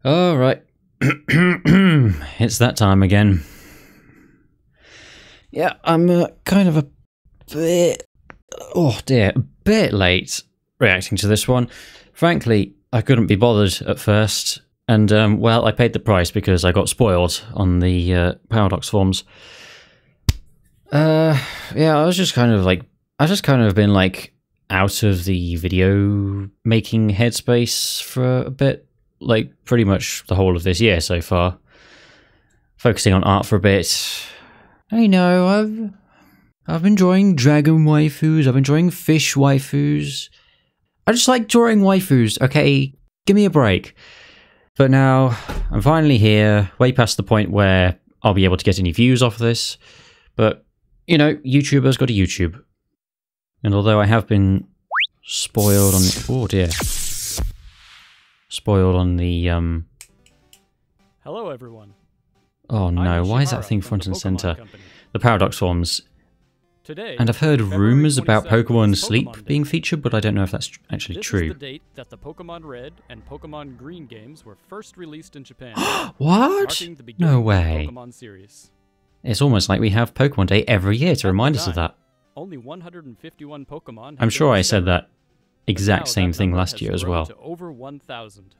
All right. It's that time again. Yeah, I'm kind of a bit... oh dear, a bit late reacting to this one. Frankly, I couldn't be bothered at first, and, well, I paid the price because I got spoiled on the Paradox forums. Yeah, I was just kind of been, like, out of the video making headspace for a bit, like, pretty much the whole of this year so far. Focusing on art for a bit. I know, I've been drawing dragon waifus, I've been drawing fish waifus. I just like drawing waifus, okay? Give me a break. But now, I'm finally here, way past the point where I'll be able to get any views off of this. But, you know, YouTubers got a YouTube. And although I have been spoiled on... oh dear. Spoiled on the, Hello everyone. oh no, why is that thing front and center? The Paradox forums. Today, And I've heard February rumors about 27th Pokemon is Sleep Pokemon being Day. featured, but I don't know if that's actually This true. is the date that the Pokemon Red and Pokemon Green games were first released in Japan. What? marking the beginning No of the way. Pokemon series. It's almost like we have Pokemon Day every year to At the remind us of time, that. Only 151 Pokemon had I'm been sure I said discovered, that but exact now same that thing number last has year as grown well. to over 1,000.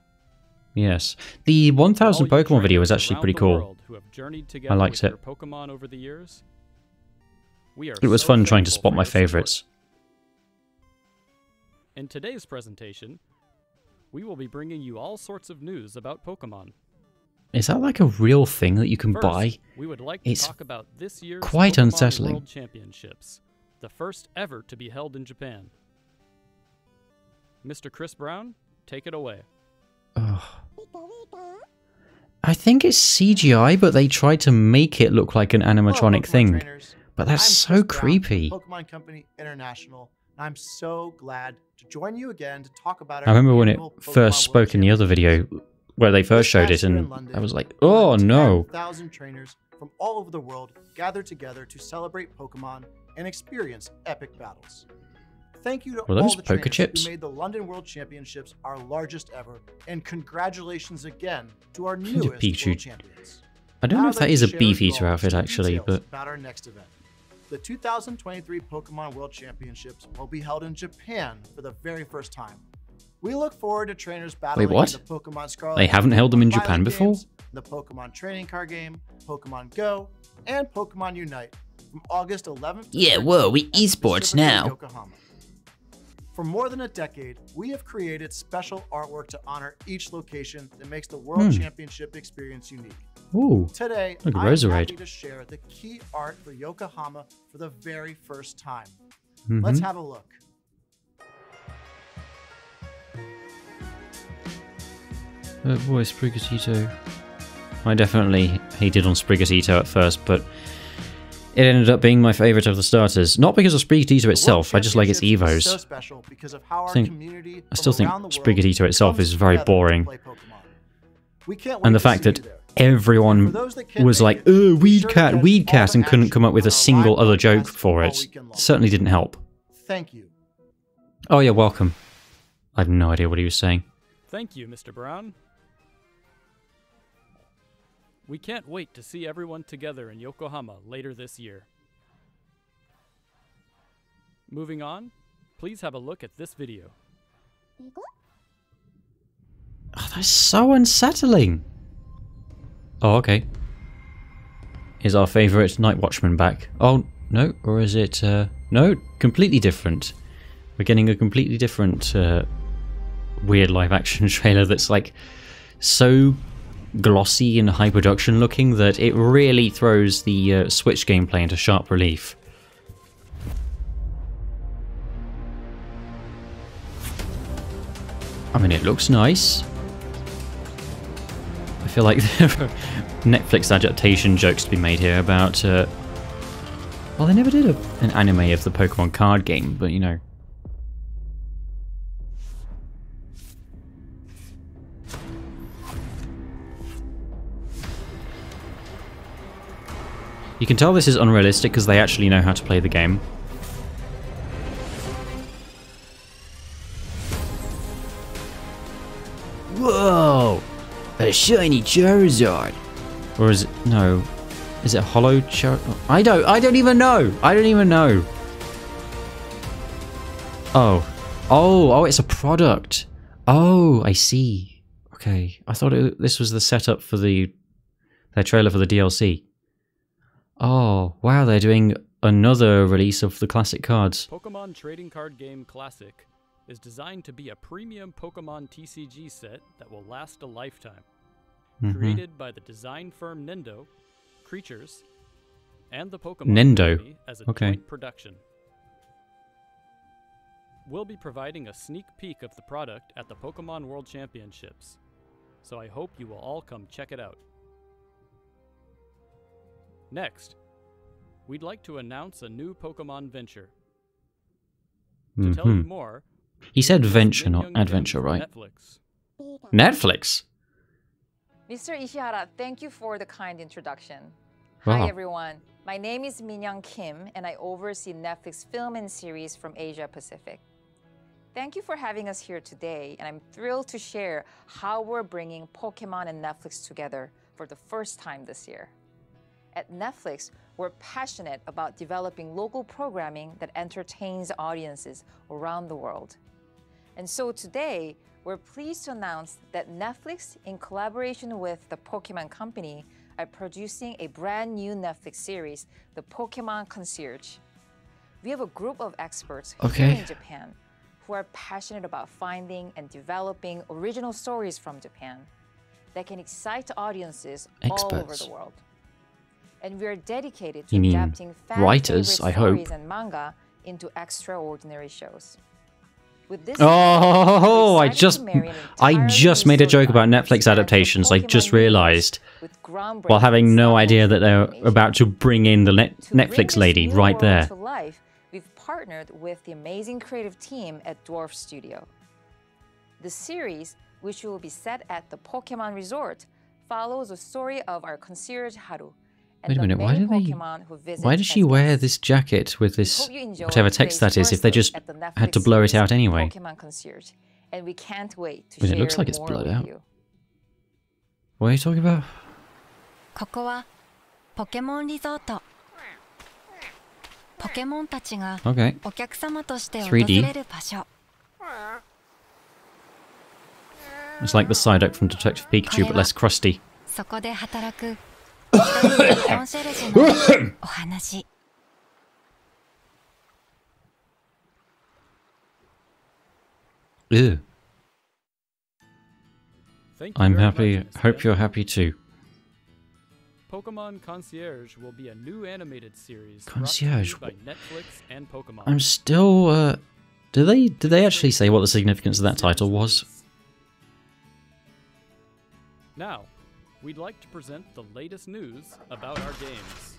Yes. The 1000 All you Pokemon video was trainers actually around pretty the cool. world who have journeyed together liked with it. your Pokemon over the years, we are It was so fun trying to thankful spot for my your support. favorites. In today's presentation, we will be bringing you all sorts of news about Pokemon. Is that like a real thing that you can First, buy? we would like to It's talk about this year's quite Pokemon unsettling. World Championships, the first ever to be held in Japan. Mr. Chris Brown, take it away. Ugh. I think it's CGI, but they tried to make it look like an animatronic Pokemon thing. trainers. But that's I'm so Chris Brown creepy. from Pokemon Company International, and I'm so glad to join you again to talk about I our remember when it annual Pokemon first World spoke in the other video, Championships. where they first This showed past it, year in and London, I was like, more oh than no. 10,000 trainers from all over the world gathered together to celebrate Pokemon and experience epic battles. Thank you to Were all those the Poké trainers Chips? who made the London World Championships our largest ever, and congratulations again to our Kind of newest Pichu. World Champions. I don't Now know if I'd that like is to a share with Beefeater you all outfit some actually, details but about our next event. The 2023 Pokemon World Championships will be held in Japan for the very first time. We look forward to trainers battling what? in the Pokemon Scarlet. They haven't held them in Pokemon Japan Violet before? games, the Pokemon Trading Card Game, Pokemon Go, and Pokemon Unite from August 11th to Yeah, 13th whoa, we at esports Pacific Hill, now. Yokohama. For more than a decade, we have created special artwork to honor each location that makes the World Championship experience unique. ooh, Today, Look at I'm Roserade. happy to share the key art for Yokohama for the very first time. mhm. Let's have a look. Boy, Sprigatito. I definitely hated on Sprigatito at first, but it ended up being my favorite of the starters. Not because of Sprigatito The itself, World I just like its Championships is evos. so special because of how our think- community I still from think around the world Sprigatito itself comes is very together to boring. play Pokemon. We can't wait And the to fact see that you there. everyone For those that can't was make like, it, be Weed sure to Cat, catch Weed all Cat, the and couldn't action come up with on a our single live other joke broadcast for all it. weekend long. Certainly didn't help. Thank you. Oh, you're welcome. I have no idea what he was saying. Thank you, Mr. Brown. We can't wait to see everyone together in Yokohama later this year. Moving on, please have a look at this video. Oh, that's so unsettling. Oh, okay. Is our favourite Night Watchman back? Oh, no, or is it, no, completely different. We're getting a completely different, weird live-action trailer that's, like, so glossy and high-production looking that it really throws the Switch gameplay into sharp relief. I mean, it looks nice. I feel like there are Netflix adaptation jokes to be made here about, well, they never did an anime of the Pokemon card game, but you know. You can tell this is unrealistic because they actually know how to play the game. Whoa! A shiny Charizard. Or is it... No. Is it a hollow Charizard? I don't even know. I don't even know. Oh. Oh, it's a product. Oh, I see. Okay. I thought this was the setup for their trailer for the DLC. Oh, wow, they're doing another release of the classic cards. Pokemon Trading Card Game Classic is designed to be a premium Pokemon TCG set that will last a lifetime. Created by the design firm Nendo, Creatures, and the Pokemon Company as a joint production. We'll be providing a sneak peek of the product at the Pokemon World Championships, so I hope you will all come check it out. Next, we'd like to announce a new Pokemon venture. To tell you more, he said venture, not adventure, right? Netflix. Netflix? Mr. Ishihara, thank you for the kind introduction. Wow. Hi everyone, my name is Minyoung Kim and I oversee Netflix film and series from Asia Pacific. Thank you for having us here today, and I'm thrilled to share how we're bringing Pokemon and Netflix together for the first time this year. At Netflix, we're passionate about developing local programming that entertains audiences around the world. And so today, we're pleased to announce that Netflix, in collaboration with the Pokemon Company, are producing a brand new Netflix series, the Pokemon Concierge. We have a group of experts here in Japan who are passionate about finding and developing original stories from Japan that can excite audiences all over the world. And we are dedicated to adapting fan-favorite stories and manga into extraordinary shows. With this I just made a joke about Netflix adaptations. I just realized, while having no idea that they're about to bring in the Netflix lady right there. We've partnered with the amazing creative team at Dwarf Studio. The series, which will be set at the Pokemon Resort, follows the story of our concierge Haru. Wait a minute, why did she wear this jacket with this, whatever text that is, if they just had to blur it out anyway? And we can't wait to share it looks like it's blurred out. You. What are you talking about? ここはポケモンリゾート。ポケモンたちがお客様として訪れる場所。It's like the Psyduck from Detective Pikachu, but less crusty. そこで働く一人のコンシェルジュのお話。Ew. I'm happy. Hope you're happy too. Pokemon Concierge will be a new animated series Concierge by Netflix and Pokemon. I'm still did they actually say what the significance of that title was? Now, we'd like to present the latest news about our games.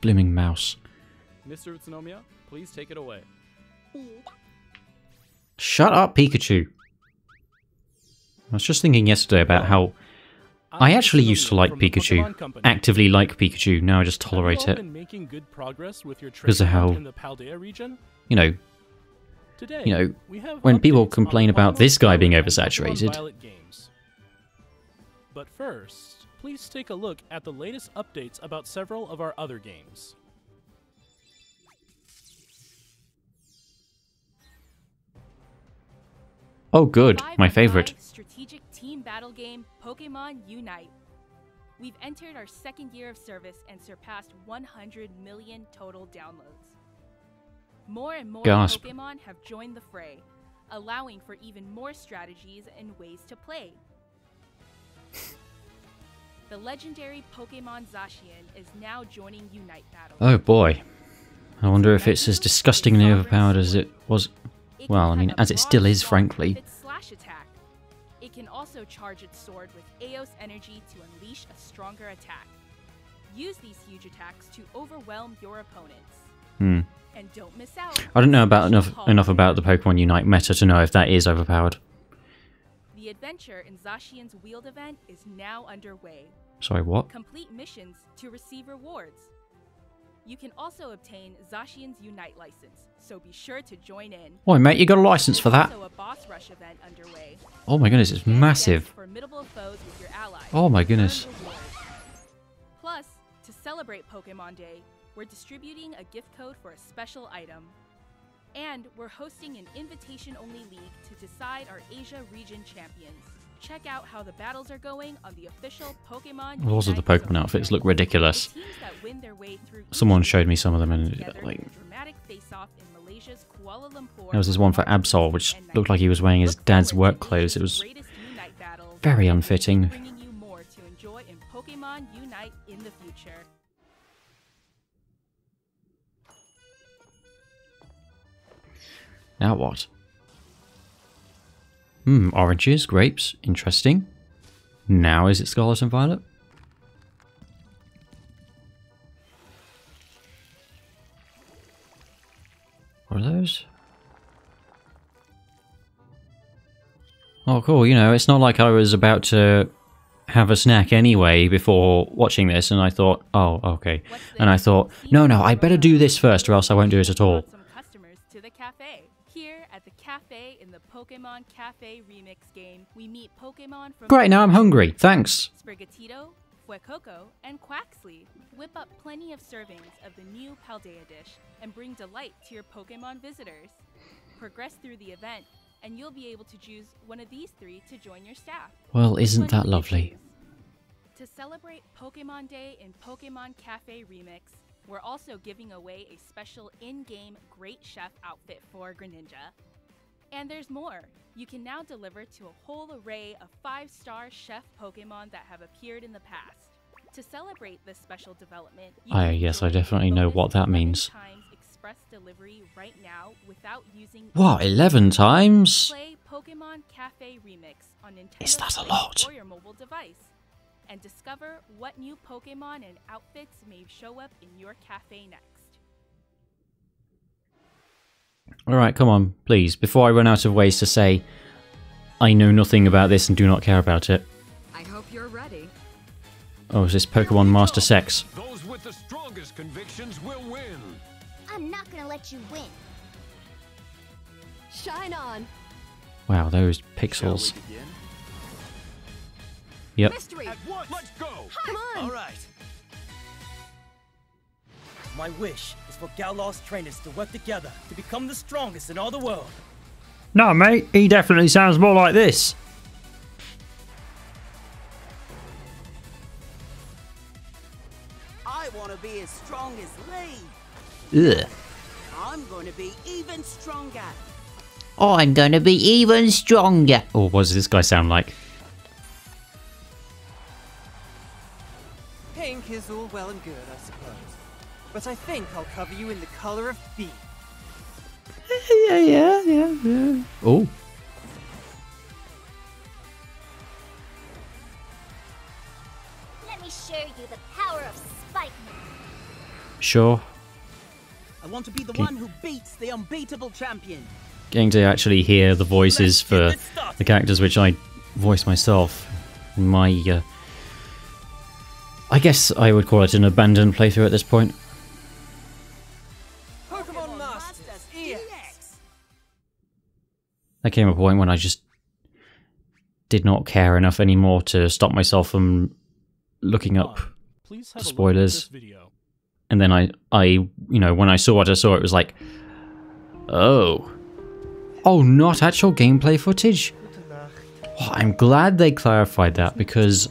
Blooming mouse. Mr. Utsunomiya, please take it away. Shut up, Pikachu. I was just thinking yesterday about how I actually used to like Pikachu, actively like Pikachu, now I just tolerate it. Because of how, you know, when people complain about this guy being oversaturated. But first, please take a look at the latest updates about several of our other games. Oh good, my favorite. Strategic team battle game Pokémon Unite. We've entered our second year of service and surpassed 100 million total downloads. More and more Pokémon have joined the fray, allowing for even more strategies and ways to play. The legendary Pokémon Zacian is now joining Unite battle. Oh boy. I wonder if it's as disgustingly overpowered as it was. Well, I mean, as it still is, frankly. It can also charge its sword with Eos energy to unleash a stronger attack. Use these huge attacks to overwhelm your opponents. And don't miss out. I don't know about enough about the Pokemon Unite meta to know if that is overpowered. The adventure in Zacian's Wheeled event is now underway. Sorry, what? Complete missions to receive rewards. You can also obtain Zacian's Unite license, so be sure to join in. Oi, mate, you got a license for that? Also a boss rush event underway. Oh my goodness, it's massive. Formidable foes with your allies. Oh my goodness. Plus, to celebrate Pokemon Day, we're distributing a gift code for a special item. And we're hosting an invitation-only league to decide our Asia region champions. Check out how the battles are going on the official Pokemon. Also, the Pokemon outfits look ridiculous. The teams that win their way through Someone showed me some of them, and like, there was this one for Absol, which looked like he was wearing his dad's work clothes. It was very unfitting. Bringing you more to enjoy in Pokemon Unite in the future. Now what? Oranges, grapes, interesting. Now is it Scarlet and Violet? What are those? Oh cool, you know, it's not like I was about to have a snack anyway before watching this and I thought, oh, okay. And I thought, no, I better do this first or else I won't do it at all. To the cafe. Here at the cafe in the Pokemon Cafe Remix game, we meet Pokemon from Great, now I'm hungry. Thanks. Sprigatito, Fuecoco, and Quaxly. Whip up plenty of servings of the new Paldea dish and bring delight to your Pokemon visitors. Progress through the event, and you'll be able to choose one of these 3 to join your staff. Well, isn't that lovely? To celebrate Pokemon Day in Pokemon Cafe Remix, we're also giving away a special in-game Great Chef outfit for Greninja. And there's more. You can now deliver to a whole array of 5-star chef Pokemon that have appeared in the past. To celebrate this special development, yes, I definitely know what that means. Express delivery right now without using what, 11 times? Play Pokemon Cafe Remix on Nintendo Is that a lot? or your mobile device. And discover what new Pokemon and outfits may show up in your cafe next. Alright, come on, please, before I run out of ways to say I know nothing about this and do not care about it. I hope you're ready. Oh, is this Pokemon Master Sex? Those with the strongest convictions will win. I'm not gonna let you win. Shine on. Wow, those pixels. Yep. Mystery. Let's go. Come on. All right. My wish is for Galaw's trainers to work together to become the strongest in all the world. No, mate, he definitely sounds more like this. I want to be as strong as Lee. Ugh. I'm going to be even stronger. I'm gonna be even stronger. Oh, what does this guy sound like? Pink is all well and good, I suppose. But I think I'll cover you in the color of beef. Yeah. Oh. Let me show you the power of Spike. Sure. I want to be the one who beats the unbeatable champion. Getting to actually hear the voices for the characters which I voice myself. My, I guess I would call it an abandoned playthrough at this point. Pokemon Masters EX. There came a point when I just did not care enough anymore to stop myself from looking up the spoilers. And then I, you know, when I saw what I saw, it was like, oh, not actual gameplay footage. Oh, I'm glad they clarified that because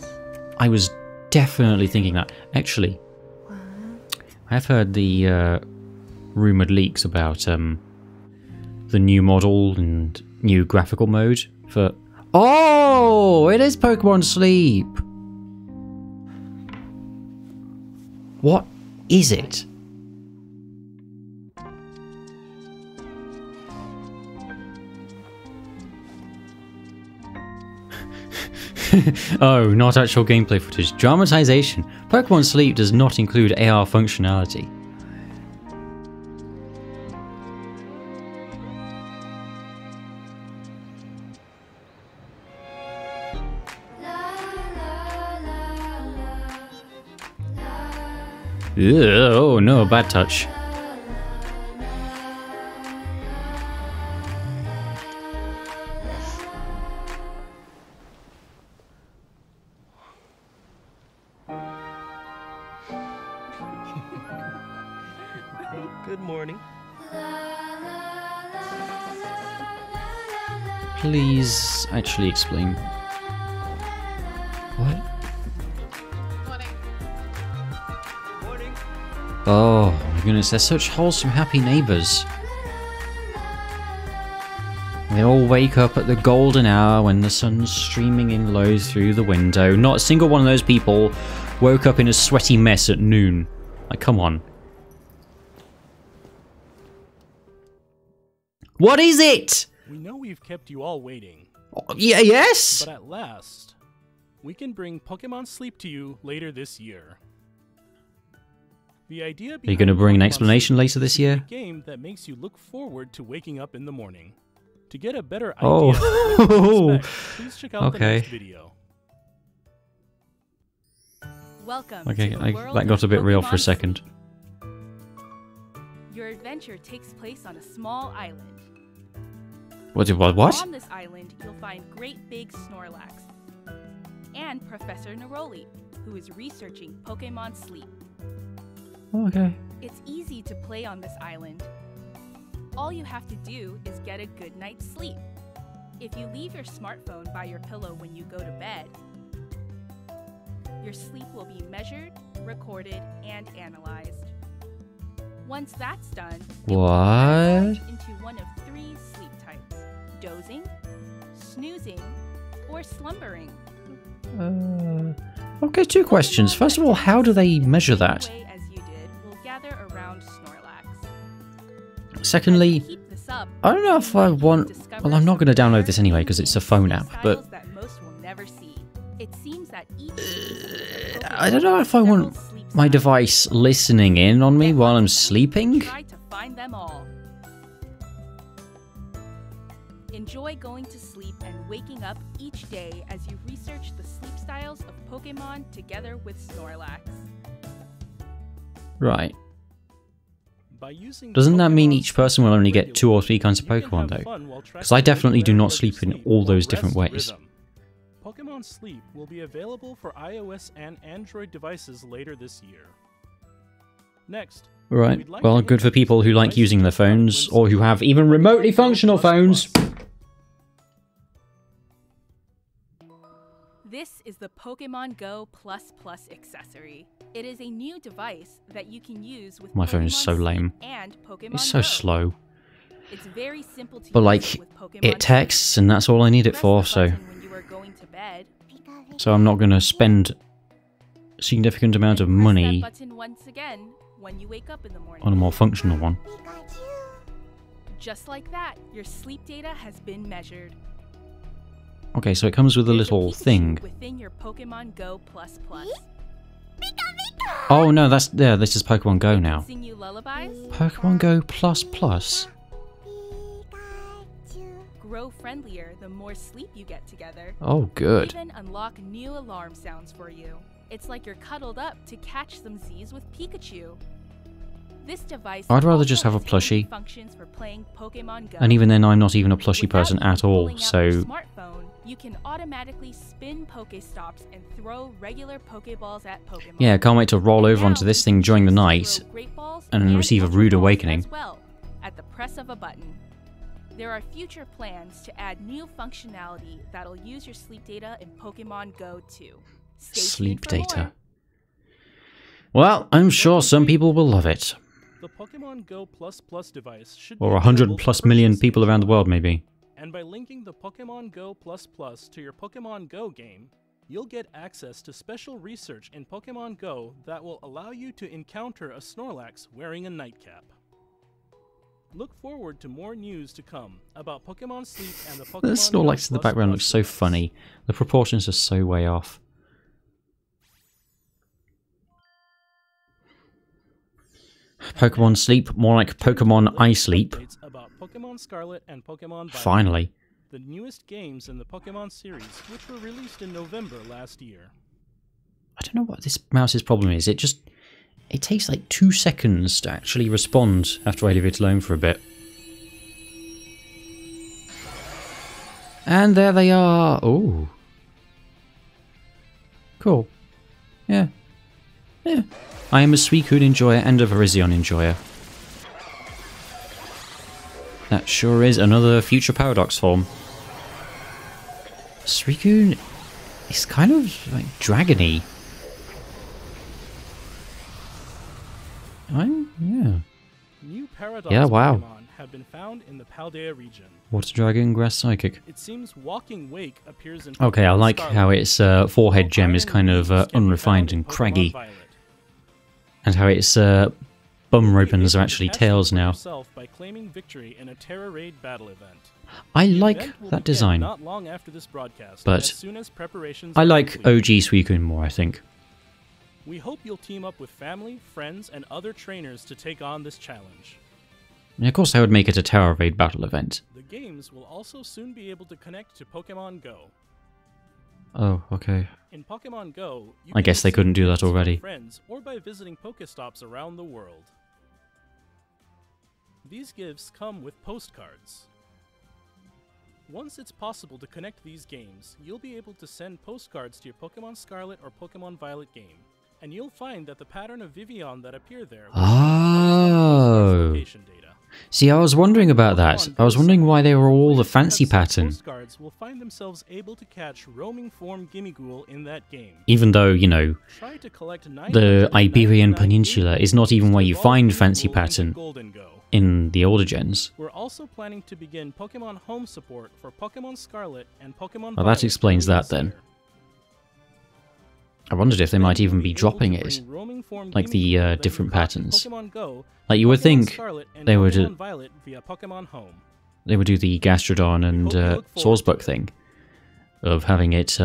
I was definitely thinking that. Actually, I've heard the rumored leaks about the new model and new graphical mode for. Oh, it is Pokemon Sleep. What is it? Oh, not actual gameplay footage. Dramatization. Pokemon Sleep does not include AR functionality. Ugh, oh no, bad touch. Good morning. Please actually explain. What? Morning. Oh my goodness, they're such wholesome, happy neighbors. They all wake up at the golden hour when the sun's streaming in low through the window. Not a single one of those people woke up in a sweaty mess at noon. Like, come on. What is it? We know we've kept you all waiting. Oh, yeah, yes? But at last, we can bring Pokemon Sleep to you later this year. The idea Are you going to bring an explanation later this year? A game that makes you look forward to waking up in the morning. To get a better idea of what to expect, please check out the next video. Welcome Okay, to the world that got a bit of real for a Pokemon second. Your adventure takes place on a small island. What? On this island, you'll find great big Snorlax and Professor Neroli, who is researching Pokemon Sleep. Okay. It's easy to play on this island. All you have to do is get a good night's sleep. If you leave your smartphone by your pillow when you go to bed, your sleep will be measured, recorded, and analyzed. Once that's done, it will plunge into one of 3 sleep types: dozing, snoozing, or slumbering. Okay, 2 questions. First of all, how do they measure that? As you did, will gather around Snorlax. Secondly, I don't know if I want... Well, I'm not going to download this anyway because it's a phone app, but... I don't know if I want my device listening in on me while I'm sleeping. Enjoy going to sleep and waking up each day as you research the sleep styles of Pokemon together with Snorlax. Right. Doesn't that mean each person will only get 2 or 3 kinds of Pokemon though? Because I definitely do not sleep in all those different ways. Pokemon Sleep will be available for iOS and Android devices later this year. Next, right, well, good for people who like using their phones, or who have even remotely functional phones. This is the Pokemon Go Plus accessory. It is a new device that you can use with My phone is so lame. It's so slow. It's very simple to but use like, with Pokemon it texts and that's all I need it for, so... So I'm not going to spend a significant amount of money on a more functional one. Just like that, your sleep data has been measured. Okay, so it comes with a little thing. Within your Pokemon Go Plus. Oh no, that's this is Pokemon Go now. Sing you lullabies? Pokemon Go Plus. Grow friendlier the more sleep you get together. Oh, good. Even unlock new alarm sounds for you. It's like you're cuddled up to catch some Z's with Pikachu. This device I'd rather just have a plushie. Functions for playing Pokemon Go. And even then, I'm not even a plushie person at all, so... Smartphone, you can automatically spin Pokestops and throw regular Pokeballs at Pokemon. Yeah, I can't wait to roll over onto this thing during the night and receive a rude awakening. As well, at the press of a button. There are future plans to add new functionality that'll use your sleep data in Pokemon Go too. Sleep data. Well, I'm sure some people will love it. The Pokemon Go Plus device should or 100+ million people around the world, maybe. And by linking the Pokemon Go Plus to your Pokemon Go game, you'll get access to special research in Pokemon Go that will allow you to encounter a Snorlax wearing a nightcap. Look forward to more news to come about Pokemon Sleep and the Pokemon The Snorlax in the background looks so funny. The proportions are so way off. Pokemon Sleep, more like Pokemon I Sleep. About Pokemon Scarlet and Pokemon Violet, finally. The newest games in the Pokemon series, which were released in November last year. I don't know what this mouse's problem is. It takes like 2 seconds to actually respond after I leave it alone for a bit. And there they are. Oh. Cool. Yeah. Yeah. I am a Suicune enjoyer and a Virizion enjoyer. That sure is another future Paradox form. Suicune is kind of like dragony. Yeah. New Paradox wow. Pokemon have been found in the Paldea region. Water Dragon, Grass Psychic. It seems Walking Wake appears in Okay, I Pokemon like Scarlet, how its forehead gem is kind of unrefined and craggy. Violet. And how its bum ribbons are actually tails now. By claiming victory in a Terra Raid battle event. I like that design. Not long after this broadcast, but as soon as preparations I are like complete. OG Suicune more, I think. We hope you'll team up with family, friends, and other trainers to take on this challenge. And of course I would make it a Terra Raid battle event. The games will also soon be able to connect to Pokemon Go. Oh, okay. In Pokemon Go, you I guess they couldn't do that already. Friends or by visiting Pokestops around the world. These gifts come with postcards. Once it's possible to connect these games, you'll be able to send postcards to your Pokemon Scarlet or Pokemon Violet game, and you'll find that the pattern of Virizion that appear there Oh. location data. See, I was wondering about that. I was wondering why they were all the fancy pattern. Postcards will find themselves able to catch roaming form Gimmighoul in that game. Even though, you know, Try to collect the Iberian Peninsula is not even where you find fancy pattern in the older gens. We're also planning to begin Pokemon Home support for Pokemon Scarlet and Pokemon Well, Violet that explains early that this then. year. I wondered if they might even be dropping it, like the different patterns. Like you would think they would do the Gastrodon and Swordsbuck thing of having it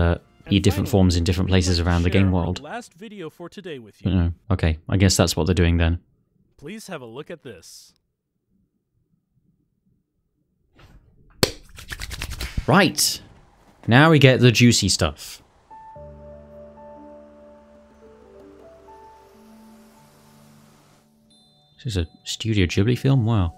be different forms in different places around the game world. Last video for today with But you. no, okay, I guess that's what they're doing then. Please have a look at this. Right, now we get the juicy stuff. This is a Studio Ghibli film? Wow.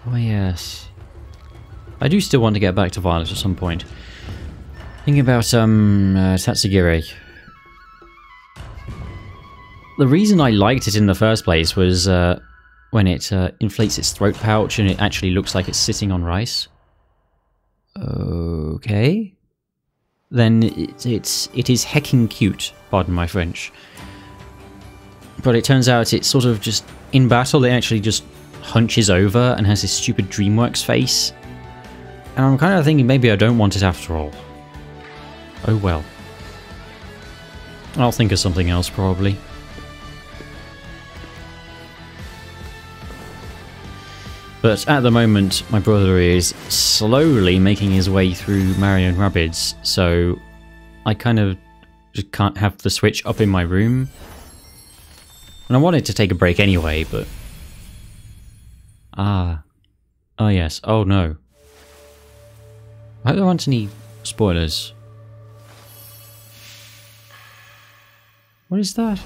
Oh yes. I do still want to get back to Violet at some point. Thinking about Tatsugiri. The reason I liked it in the first place was when it inflates its throat pouch and it actually looks like it's sitting on rice. Okay. Then it is hecking cute, pardon my French. But it turns out it's sort of just, in battle it actually just hunches over and has this stupid DreamWorks face. And I'm kind of thinking maybe I don't want it after all. Oh well. I'll think of something else probably. But at the moment, my brother is slowly making his way through Mario and Rabbids, so I kind of just can't have the Switch up in my room. And I wanted to take a break anyway, but... Ah. Oh yes. Oh no. I don't want any spoilers. What is that?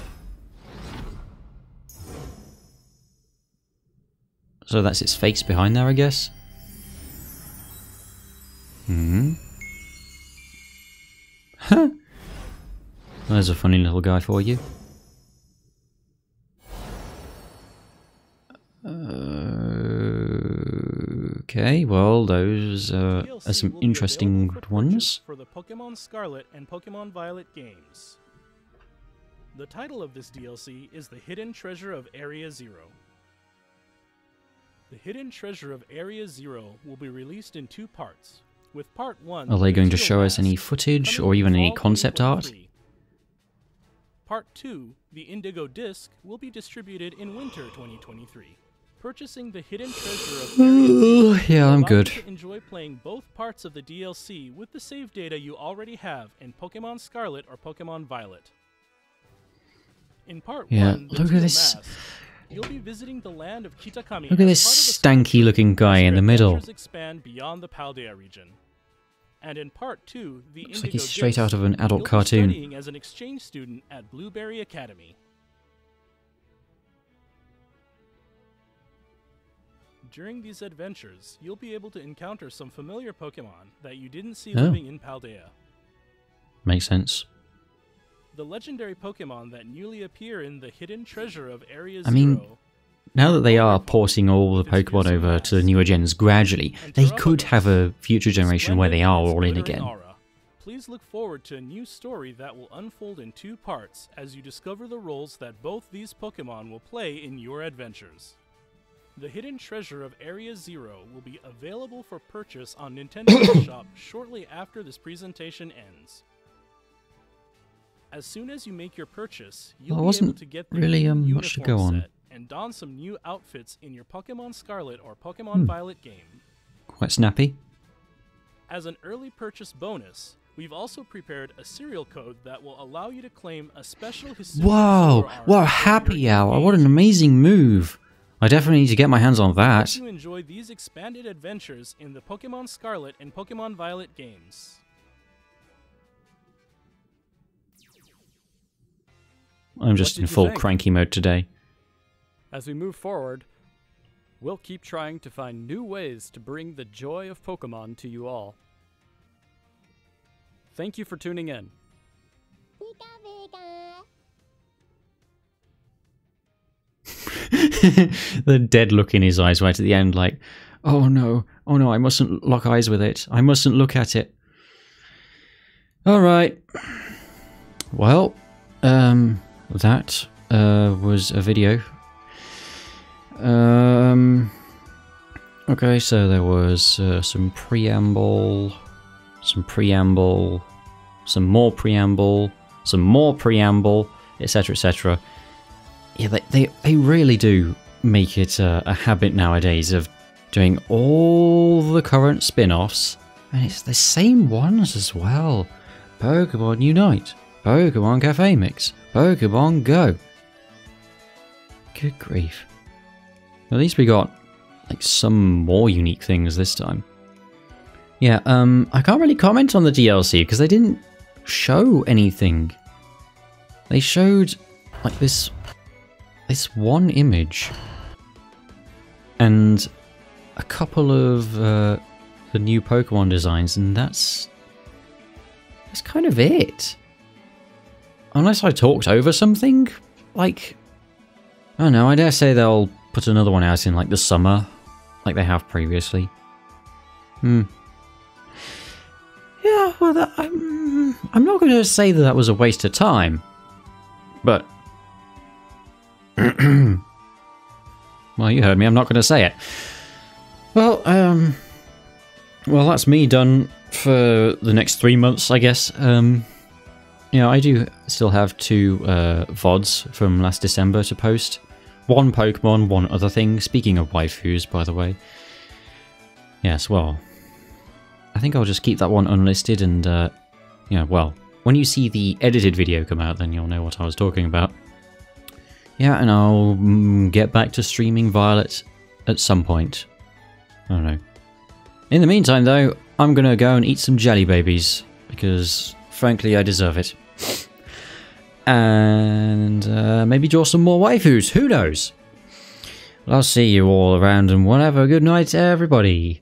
So that's its face behind there, I guess? Hmm. Huh. There's a funny little guy for you. Okay, well, those are some interesting ones. For the Pokemon Scarlet and Pokemon Violet games. The title of this DLC is The Hidden Treasure of Area Zero. The Hidden Treasure of Area Zero will be released in 2 parts, with Part 1... Are they going to show us any footage or even any concept art? Part 2, the Indigo Disc, will be distributed in winter 2023. Purchasing the Hidden Treasure of Area Zero yeah, I'm will allow good. you to enjoy playing both parts of the DLC with the save data you already have in Pokemon Scarlet or Pokemon Violet. In Part 1, the look at this. Mask, you'll be visiting the land of Kitakami. Look at this stanky looking guy in the middle. Expand beyond the Paldea region. And in part 2, the looks like he's straight out of an adult cartoon. Studying as an exchange student at Blueberry Academy. During these adventures, you'll be able to encounter some familiar Pokemon that you didn't see living in Paldea. Makes sense. The legendary Pokemon that newly appear in the Hidden Treasure of Area I mean, Zero. Now that they are porting all the Pokemon over to the newer gens gradually, they could have a future generation where they are all in again. Please look forward to a new story that will unfold in 2 parts as you discover the roles that both these Pokemon will play in your adventures. The Hidden Treasure of Area Zero will be available for purchase on Nintendo Shop shortly after this presentation ends. As soon as you make your purchase, you'll be able to get the really new much to go uniform on. set and don some new outfits in your Pokemon Scarlet or Pokemon Violet game. Quite snappy. As an early purchase bonus, we've also prepared a serial code that will allow you to claim a special Wow! What a happy hour! What an amazing move! I definitely need to get my hands on that. You enjoy these expanded adventures in the Pokemon Scarlet and Pokemon Violet games. I'm just in full cranky mode today. As we move forward, we'll keep trying to find new ways to bring the joy of Pokemon to you all. Thank you for tuning in. The dead look in his eyes right at the end, like, oh no, I mustn't lock eyes with it. I mustn't look at it. Alright. Well, that was a video. Okay, so there was some preamble, some more preamble, etc., etc. Yeah, they really do make it a habit nowadays of doing all the current spin-offs, and it's the same ones as well. Pokemon Unite, Pokemon Cafe Mix, Pokemon Go. Good grief. At least we got like some more unique things this time. Yeah, I can't really comment on the DLC because they didn't show anything. They showed like this one image and a couple of the new Pokemon designs, and that's kind of it. Unless I talked over something, like, I don't know, I dare say they'll put another one out in like the summer, like they have previously. Yeah, well, I'm not going to say that was a waste of time, but well, you heard me. I'm not going to say it. Well, that's me done for the next 3 months, I guess. You know, I do still have 2 VODs from last December to post. One Pokemon, one other thing. Speaking of waifus, by the way. Yes, well, I think I'll just keep that one unlisted and, yeah, well, when you see the edited video come out, then you'll know what I was talking about. Yeah, and I'll get back to streaming Violet at some point. I don't know. In the meantime, though, I'm gonna go and eat some jelly babies, because, frankly, I deserve it. And maybe draw some more waifus, who knows? Well, I'll see you all around, and we'll have a good night, everybody.